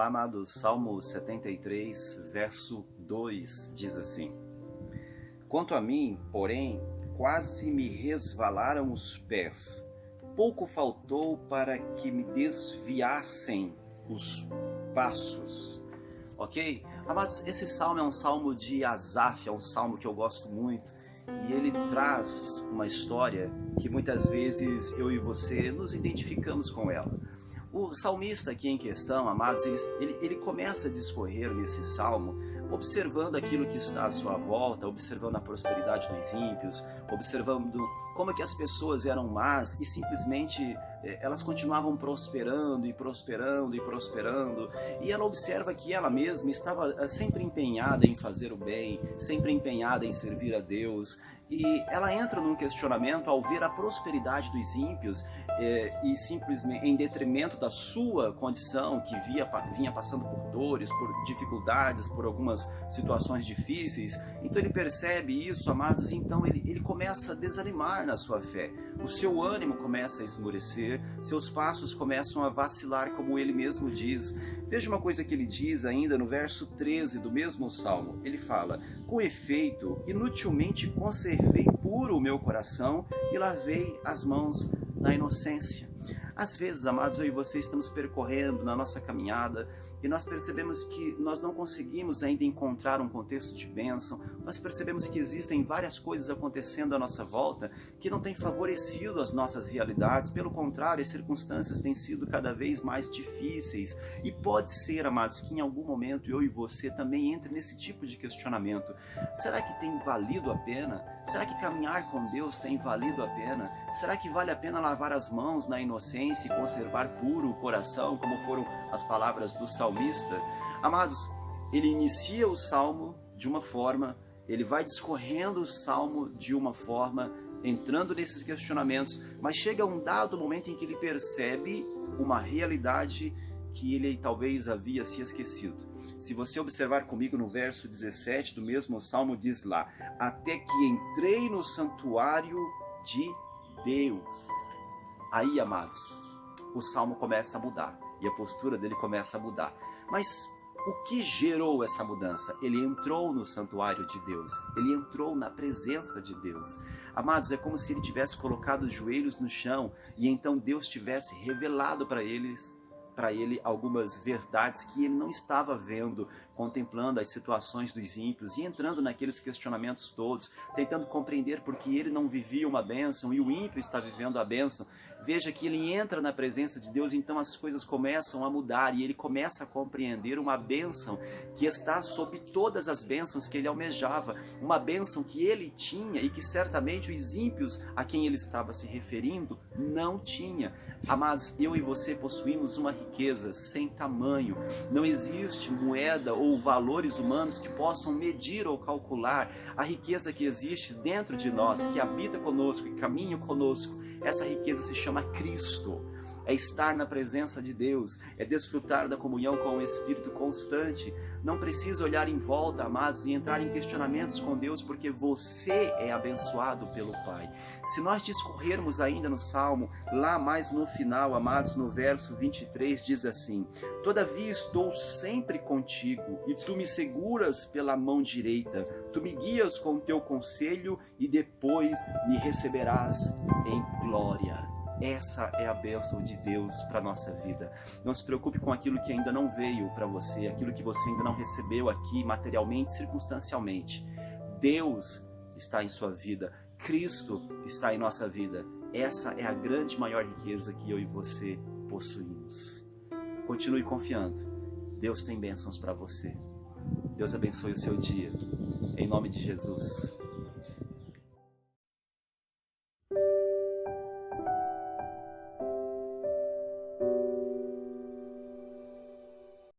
Olá, amados. Salmo 73, verso 2 diz assim: Quanto a mim, porém, quase me resvalaram os pés. Pouco faltou para que me desviassem os passos. Ok? Amados, esse salmo é um salmo de Asaf, é um salmo que eu gosto muito. E ele traz uma história que muitas vezes eu e você nos identificamos com ela. O salmista aqui em questão, amados, ele começa a discorrer nesse salmo, observando aquilo que está à sua volta, observando a prosperidade dos ímpios, observando como é que as pessoas eram más e simplesmente elas continuavam prosperando e prosperando e prosperando. E ela observa que ela mesma estava sempre empenhada em fazer o bem, sempre empenhada em servir a Deus. E ela entra num questionamento ao ver a prosperidade dos ímpios e simplesmente em detrimento da sua condição, que vinha passando por dores, por dificuldades, por algumas situações difíceis. Então ele percebe isso, amados, e então ele começa a desanimar na sua fé. O seu ânimo começa a esmorecer, seus passos começam a vacilar, como ele mesmo diz. Veja uma coisa que ele diz ainda no verso 13 do mesmo salmo. Ele fala: com efeito, inutilmente conservei puro o meu coração e lavei as mãos na inocência. Às vezes, amados, eu e você estamos percorrendo na nossa caminhada e nós percebemos que nós não conseguimos ainda encontrar um contexto de bênção. Nós percebemos que existem várias coisas acontecendo à nossa volta que não têm favorecido as nossas realidades. Pelo contrário, as circunstâncias têm sido cada vez mais difíceis. E pode ser, amados, que em algum momento eu e você também entre nesse tipo de questionamento. Será que tem valido a pena? Será que caminhar com Deus tem valido a pena? Será que vale a pena lavar as mãos na inocência e conservar puro o coração, como foram as palavras do salmista? Amados, ele inicia o salmo de uma forma, ele vai discorrendo o salmo de uma forma, entrando nesses questionamentos, mas chega um dado momento em que ele percebe uma realidade que ele talvez havia se esquecido. Se você observar comigo no verso 17 do mesmo salmo, diz lá: até que entrei no santuário de Deus. Aí, amados, o salmo começa a mudar e a postura dele começa a mudar. Mas o que gerou essa mudança? Ele entrou no santuário de Deus, ele entrou na presença de Deus. Amados, é como se ele tivesse colocado os joelhos no chão e então Deus tivesse revelado para ele algumas verdades que ele não estava vendo, contemplando as situações dos ímpios e entrando naqueles questionamentos todos, tentando compreender porque ele não vivia uma bênção e o ímpio está vivendo a bênção. Veja que ele entra na presença de Deus, então as coisas começam a mudar e ele começa a compreender uma bênção que está sobre todas as bênçãos que ele almejava, uma bênção que ele tinha e que certamente os ímpios a quem ele estava se referindo não tinha. Amados, eu e você possuímos uma riqueza sem tamanho. Não existe moeda ou valores humanos que possam medir ou calcular a riqueza que existe dentro de nós, que habita conosco e caminha conosco. Essa riqueza se chama Cristo. É estar na presença de Deus, é desfrutar da comunhão com o Espírito constante. Não precisa olhar em volta, amados, e entrar em questionamentos com Deus, porque você é abençoado pelo Pai. Se nós discorrermos ainda no Salmo, lá mais no final, amados, no verso 23, diz assim: todavia estou sempre contigo, e tu me seguras pela mão direita, tu me guias com teu conselho, e depois me receberás em glória. Essa é a bênção de Deus para a nossa vida. Não se preocupe com aquilo que ainda não veio para você, aquilo que você ainda não recebeu aqui materialmente, circunstancialmente. Deus está em sua vida, Cristo está em nossa vida. Essa é a grande maior riqueza que eu e você possuímos. Continue confiando. Deus tem bênçãos para você. Deus abençoe o seu dia. Em nome de Jesus.